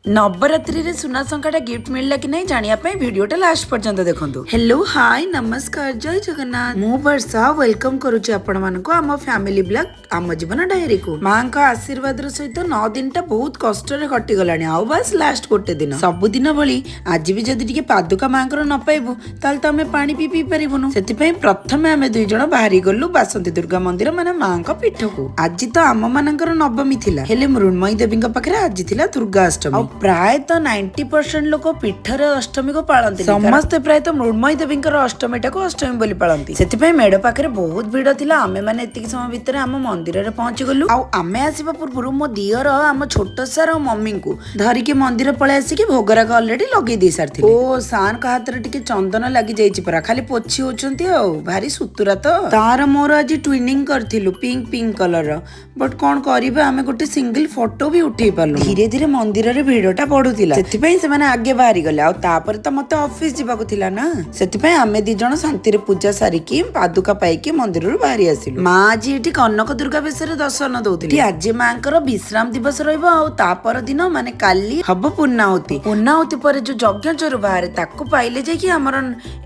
नवरात्रि रे सुना संकाटा गिफ्ट मिलला कि नहीं जानिया पे वीडियोटा लास्ट पर्यंत देखंतु। हेलो हाय नमस्कार जय जगन्नाथ मु वर्षा वेलकम करूची आपण मानको आम फैमिली ब्लॉग आम जीवन डायरी को मां का आशीर्वाद सहित 9 दिन टा बहुत कष्ट रे कटि गलानी आ बस लास्ट गोटे दिन सब दिन भली आज भी जदी टिके पादुका मां कर न पाइबु ताल त हमें पानी पी परिबुनु सेति पई प्रथमे हमें दुई जण बाहरी गल्लु बासंती दुर्गा मंदिर माने मां का पीठ को आज तो आम मानकर नवमी थिला हेले मृण्मयी देवी पाखरे आज थिला दुर्गा अष्टमी प्राय तो 90% लोक पीठर अष्टमी को पालती समस्ते प्राय तो मृण्मयी देवी अष्टमी टाक अष्टमी बोली पालती से मेढ़ पाखे बहुत भिड़ थिला आमे माने एतिक समय भितर आम मंदिर रे पहुंची गलु आमे आसीबा पूर्व मो दियर आम छोट सार और मम्मी को धरिकी मंदिर पळे आसिकी भोगराग ऑलरेडी लगे दे सारथिले ओ सान का हाथ रे टिके चंदन लागि जाईची परा खाली पोछि होचंती आ भारी सुतुरा तो तार मोर आज ट्विनिंग करथिलु पिंक पिंक कलर बट कोन करिबा आमे गोटे सिंगल फोटो भी उठेई पालु धीरे धीरे मंदिर रे भिड़टा पड़ुतिला सेतिपई से माने आगे बाहरी गले आ तापर त मते ऑफिस जिबाको थिला ना सेतिपई आमे दी जण शांति रे पूजा सारिकी पादुका पाइकी मंदिर रो बाहरी आसिलु मां जी एठी कनक दुर्गा बेसरे दर्शन दउतिली आज मांकर विश्राम दिवस रहइबो आ तापर दिन माने काली हब पुन्नाहुति पर जो यज्ञ जरु बाहर ताको पाइले जे कि हमर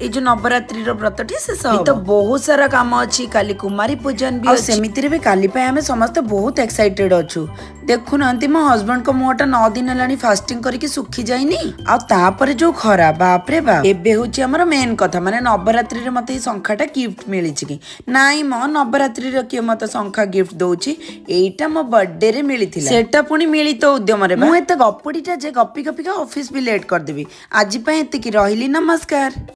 ए जो नवरात्रि रो व्रतटी शेष हो तो बहुत सारा काम अछि काली कुमारी पूजन भी सेमिति रे भी काली पय हमें समस्त बहुत एक्साइटेड अछु देखु नंती मो हस्बैंड को मोटा 9 दिन लानी फास्टिंग करके सुखी जाइनी आ तापर जो खरा बाप रे बाप एबे होची हमर मेन कथा माने नवरात्रि रे मते संखाटा गिफ्ट मिली छि कि नाइ मो नवरात्रि रे के मते संखा गिफ्ट दोची एटा मो बर्थडे रे मिली थिला सेटा पुनी मिली तो उद्यम रे मु एते गप्पडीटा जे गप्पी गप्पी का ऑफिस भी लेट कर देबी आज पय एते की रहिली नमस्कार।